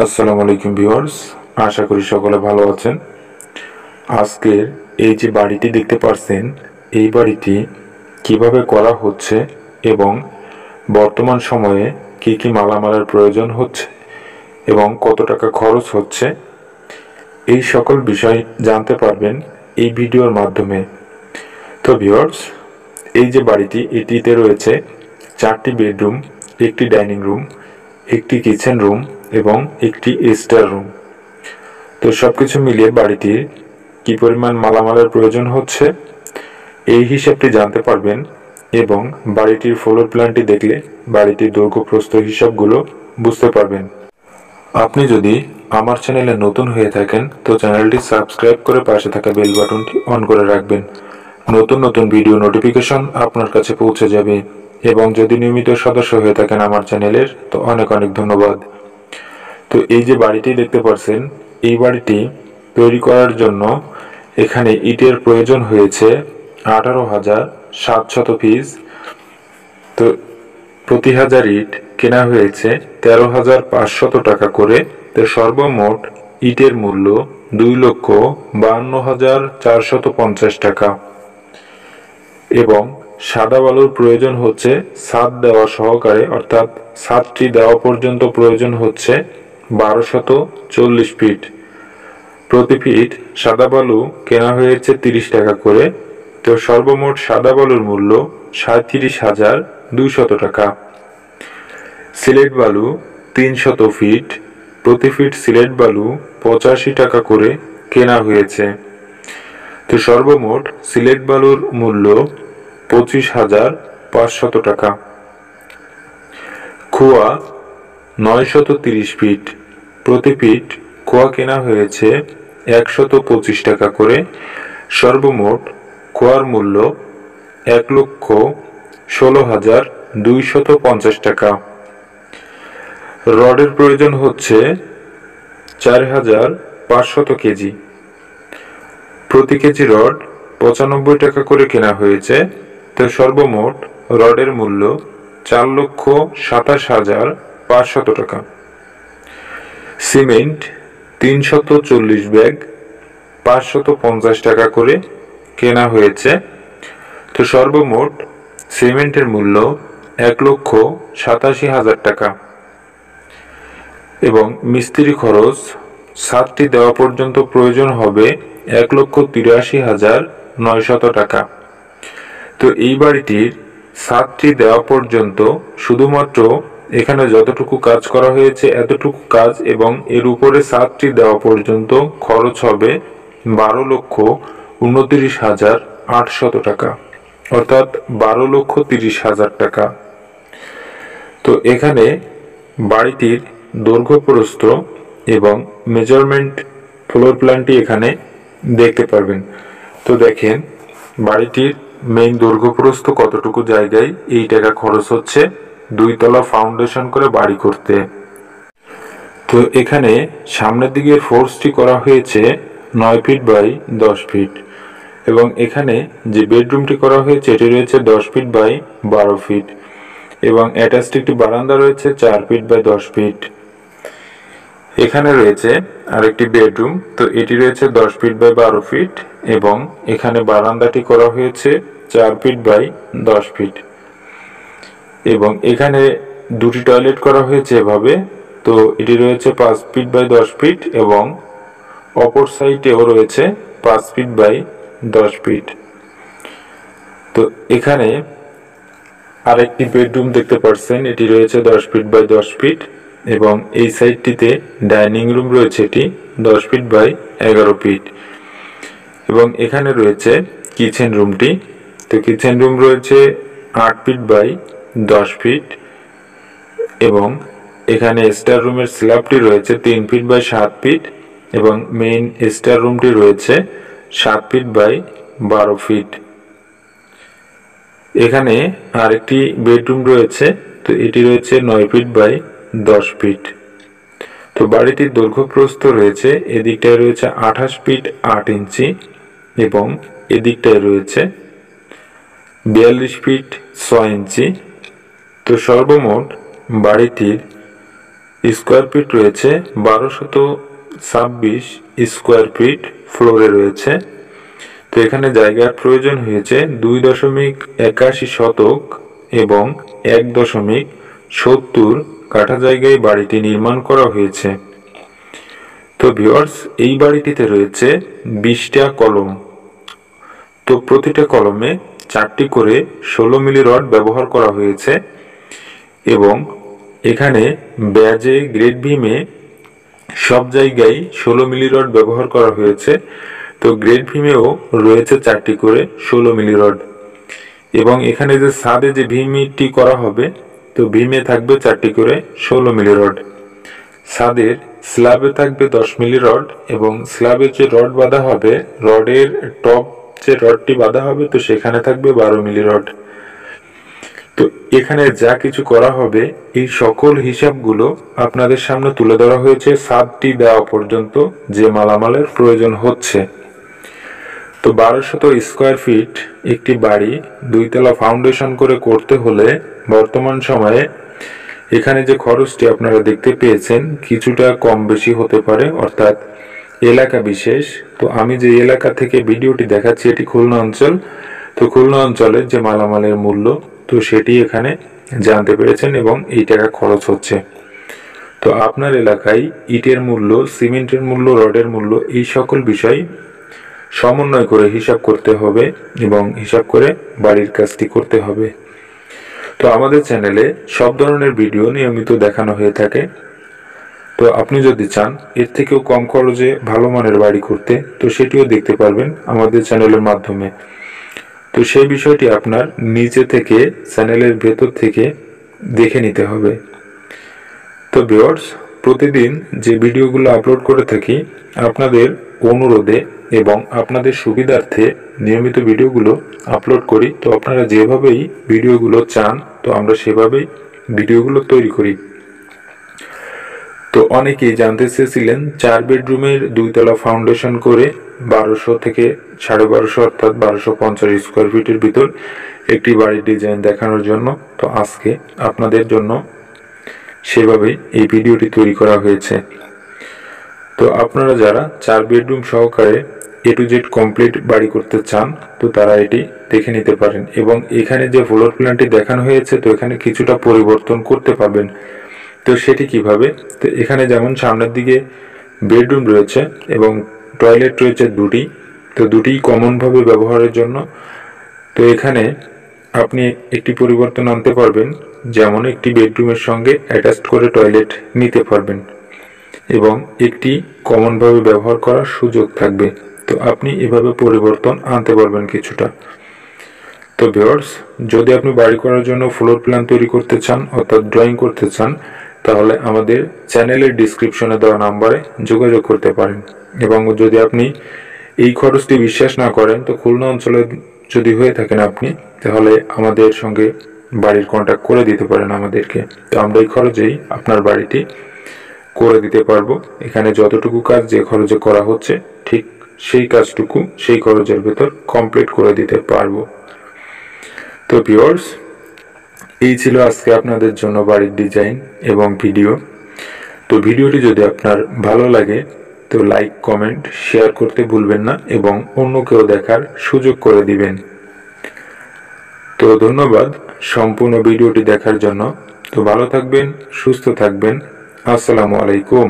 আসসালামু আলাইকুম ভিউয়ার্স, আশা করি সকলে ভালো আছেন। আজকের এই যে বাড়িটি দেখতে পাচ্ছেন, এই বাড়িটি কিভাবে করা হচ্ছে এবং বর্তমান সময়ে কি কি মালামালের প্রয়োজন হচ্ছে এবং কত টাকা খরচ হচ্ছে, এই সকল বিষয় জানতে পারবেন এই ভিডিওর মাধ্যমে। তো ভিউয়ার্স, এই যে বাড়িটি, এটিতে রয়েছে 4টি বেডরুম, একটি ডাইনিং রুম, একটি কিচেন রুম এবং একটি স্টার রুম। তো সবকিছু মিলিয়ে বাড়িটির কি পরিমাণ মালামালের প্রয়োজন হচ্ছে এই হিসাবটি জানতে পারবেন এবং বাড়িটির ফ্লোর প্ল্যানটি দেখলে বাড়িটির দৈর্ঘ্য প্রস্থ হিসাবগুলো বুঝতে পারবেন। আপনি যদি আমার চ্যানেলে নতুন হয়ে থাকেন তো চ্যানেলটি সাবস্ক্রাইব করে পাশে থাকা বেল বাটনটি অন করে রাখবেন। নতুন নতুন ভিডিও নোটিফিকেশন আপনার কাছে পৌঁছে যাবে। এবং যদি নিয়মিত সদস্য হয়ে থাকেন আমার চ্যানেলের তো অনেক অনেক ধন্যবাদ। তো এই যে বাড়িটি দেখতে পাচ্ছেন, এই বাড়িটি তৈরি করার জন্য এখানে ইটের প্রয়োজন হয়েছে 18,700 পিস। তো প্রতি হাজার ইট কেনা হয়েছে 13,500 টাকা করে। তো সর্বমোট ইটের মূল্য 2,52,450 টাকা। এবং সাদা বালুর প্রয়োজন হচ্ছে ছাদ দেওয়া সহকারে, অর্থাৎ ছাদটি দেওয়া পর্যন্ত প্রয়োজন হচ্ছে 1240 ফিট। প্রতি ফিট সাদা বালু কেনা হয়েছে 30 টাকা করে। তো সর্বমোট সাদা বালুর মূল্য 37,200 টাকা। সিলেট বালু 300 ফিট, প্রতি ফিট সিলেট বালু 85 টাকা করে কেনা হয়েছে। তো সর্বমোট সিলেট বালুর মূল্য 25,500 টাকা। খোয়া 930 ফিট, প্রতি ফিট খোয়া কেনা হয়েছে 125 টাকা করে। সর্বমোট খোয়ার মূল্য 1,16,250 টাকা। রডের প্রয়োজন হচ্ছে 4,500 কেজি, প্রতি কেজি রড 95 টাকা করে কেনা হয়েছে। তো সর্বমোট রডের মূল্য 4,27,500 টাকা। সিমেন্ট 340 ব্যাগ 550 টাকা করে কেনা হয়েছে। তো সর্বমোট সিমেন্টের মূল্য 1,87,000 টাকা। এবং মিস্ত্রি খরচ ছাদটি দেওয়া পর্যন্ত প্রয়োজন হবে 1,83,900 টাকা। তো এই বাড়িটির ছাদটি দেওয়া পর্যন্ত শুধুমাত্র এখানে যতটুকু কাজ করা হয়েছে এতটুকু কাজ এবং এর উপরে ছাদটি দেওয়া পর্যন্ত খরচ হবে 12,29,800 টাকা, অর্থাৎ 12,30,000 টাকা। তো এখানে বাড়িটির দৈর্ঘ্য প্রস্থ এবং মেজারমেন্ট ফ্লোর প্ল্যানটি এখানে দেখতে পারবেন। তো দেখেন বাড়িটির মেইন দৈর্ঘ্য প্রস্থ কতটুকু জায়গায় এই টাকা খরচ হচ্ছে 2 তলা ফাউন্ডেশন করে বাড়ি করতে। তো এখানে সামনের দিকের ফোর্সটি করা হয়েছে 9 ফিট বাই 10 ফিট এবং এখানে যে বেডরুমটি করা হয়েছে এটি রয়েছে 10 ফিট বাই 12 ফিট এবং অ্যাটাচড একটি বারান্দা রয়েছে 4 ফিট বাই 10 ফিট। এখানে রয়েছে আরেকটি বেডরুম, তো এটি রয়েছে 10 ফিট বাই 12 ফিট এবং এখানে বারান্দাটি করা হয়েছে 4 ফিট বাই 10 ফিট এবং এখানে দুটি টয়লেট করা হয়েছে এভাবে। তো এটি রয়েছে 5 ফিট বাই 10 ফিট এবং অপর সাইডেও রয়েছে 5 ফিট বাই 10 ফিট। তো এখানে আরেকটি বেডরুম দেখতে পাচ্ছেন, এটি রয়েছে 10 ফিট বাই 10 ফিট এবং এই সাইডটিতে ডাইনিং রুম রয়েছে, এটি 10 ফিট বাই 11 ফিট এবং এখানে রয়েছে কিচেন রুমটি। তো কিচেন রুম রয়েছে 8 ফিট বাই 10 ফিট এবং এখানে স্টার রুমের স্ল্যাবটি রয়েছে 3 ফিট বাই 7 ফিট এবং মেইন স্টার রুমটি রয়েছে 7 ফিট বাই 12 ফিট। এখানে আরেকটি বেডরুম রয়েছে, তো এটি রয়েছে 9 ফিট বাই 10 ফিট। তো বাড়িটির দৈর্ঘ্য প্রস্থ রয়েছে, এদিকটায় রয়েছে 28 ফিট 8 ইঞ্চি এবং এদিকটায় রয়েছে 42 ফিট 6 ইঞ্চি। তো সর্বমোট বাড়িটির স্কোয়ার ফিট রয়েছে 1226 স্কোয়ার ফিট ফ্লোরে রয়েছে। তো এখানে জায়গার প্রয়োজন হয়েছে 2.81 শতক এবং 1.70 কাঠা জায়গায় বাড়িটি নির্মাণ করা হয়েছে। তো ভিউয়ার্স, এই বাড়িটিতে রয়েছে 20টা কলম। তো প্রতিটা কলমে 4টি করে 16 মিলি রড ব্যবহার করা হয়েছে এবং এখানে ব্যাজে গ্রেড ভীমে সব জায়গায় 16 মিলি রড ব্যবহার করা হয়েছে। তো গ্রেড ভীমেও রয়েছে 4টি করে 16 মিলি রড এবং এখানে যে ছাদে যে ভীমটি করা হবে, তো ভীমে থাকবে 4টি করে 16 মিলি রড। ছাদের স্ল্যাবে থাকবে 10 মিলি রড এবং স্ল্যাবে যে রড বাঁধা হবে, রডের টপ যে রডটি বাঁধা হবে, তো সেখানে থাকবে 12 মিলি রড। তো এখানে যা কিছু করা হবে এই সকল হিসাবগুলো আপনাদের সামনে তুলে ধরা হয়েছে ছাদটি দেওয়া পর্যন্ত যে মালামালের প্রয়োজন হচ্ছে। তো 1200 স্কোয়ার ফিট একটি বাড়ি 2 তলা ফাউন্ডেশন করে করতে হলে বর্তমান সময়ে এখানে যে খরচটি আপনারা দেখতে পেয়েছেন কিছুটা কম বেশি হতে পারে, অর্থাৎ এলাকা বিশেষ। তো আমি যে এলাকা থেকে ভিডিওটি দেখাচ্ছি এটি খুলনা অঞ্চল। তো খুলনা অঞ্চলের যে মালামালের মূল্য, তো সেটি এখানে জানতে পেরেছেন এবং এই টাকা খরচ হচ্ছে। তো আপনার এলাকায় ইটের মূল্য, সিমেন্টের মূল্য, রডের মূল্য, এই সকল বিষয় সমন্বয় করে হিসাব করতে হবে এবং হিসাব করে বাড়ির কাজটি করতে হবে। তো আমাদের চ্যানেলে সব ধরনের ভিডিও নিয়মিত দেখানো হয়ে থাকে। তো আপনি যদি চান এর থেকেও কম খরচে ভালো মানের বাড়ি করতে, তো সেটিও দেখতে পারবেন আমাদের চ্যানেলের মাধ্যমে। তো সেই বিষয়টি আপনার নিচে থেকে চ্যানেলের ভেতর থেকে দেখে নিতে হবে। তো ভিউয়ার্স, প্রতিদিন যে ভিডিওগুলো আপলোড করে থাকি আপনাদের অনুরোধে এবং আপনাদের সুবিধার্থে নিয়মিত ভিডিওগুলো আপলোড করি। তো আপনারা যেভাবেই ভিডিওগুলো চান, তো আমরা সেভাবেই ভিডিওগুলো তৈরি করি। তো অনেকেই জানতে চেয়েছিলেন 4 বেডরুমের 2 তলা ফাউন্ডেশন করে 1200 থেকে 1250 অর্থাৎ 1250 স্কোয়ার ফিটের ভিতর একটি বাড়ির ডিজাইন দেখানোর জন্য। তো আজকে আপনাদের জন্য সেভাবেই এই ভিডিওটি তৈরি করা হয়েছে। তো আপনারা যারা 4 বেডরুম সহকারে A to Z কমপ্লিট বাড়ি করতে চান, তো তারা এটি দেখে নিতে পারেন এবং এখানে যে ফ্লোর প্ল্যানটি দেখানো হয়েছে, তো এখানে কিছুটা পরিবর্তন করতে পারবেন। তো সেটি কিভাবে? তো এখানে যেমন সামনের দিকে বেডরুম রয়েছে এবং টয়লেট রয়েছে 2টি, তো 2টি কমনভাবে ব্যবহারের জন্য। তো এখানে আপনি একটি পরিবর্তন আনতে পারবেন, যেমন একটি বেডরুমের সঙ্গে অ্যাটাচড করে টয়লেট নিতে পারবেন এবং একটি কমনভাবে ব্যবহার করার সুযোগ থাকবে। তো আপনি এভাবে পরিবর্তন আনতে পারবেন কিছুটা। তো ভিউয়ার্স, যদি আপনি বাড়ি করার জন্য ফ্লোর প্ল্যান তৈরি করতে চান অর্থাৎ ড্রয়িং করতে চান, তাহলে আমাদের চ্যানেলের ডিসক্রিপশনে দেওয়া নাম্বারে যোগাযোগ করতে পারেন। এবং যদি আপনি এই খরচটি বিশ্বাস না করেন, তো খুলনা অঞ্চলে যদি হয়ে থাকেন আপনি, তাহলে আমাদের সঙ্গে বাড়ির কন্ট্যাক্ট করে দিতে পারেন আমাদেরকে। তো আমরা এই খরচেই আপনার বাড়িটি করে দিতে পারবো। এখানে যতটুকু কাজ যে খরচে করা হচ্ছে ঠিক সেই কাজটুকু সেই খরচের ভেতর কমপ্লিট করে দিতে পারবো। তো ভিউয়ার্স, এই ছিল আজকে আপনাদের জন্য বাড়ির ডিজাইন এবং ভিডিও। তো ভিডিওটি যদি আপনার ভালো লাগে তো লাইক, কমেন্ট, শেয়ার করতে ভুলবেন না এবং অন্যকেও দেখার সুযোগ করে দিবেন। তো ধন্যবাদ সম্পূর্ণ ভিডিওটি দেখার জন্য। তো ভালো থাকবেন, সুস্থ থাকবেন। আসসালামু আলাইকুম।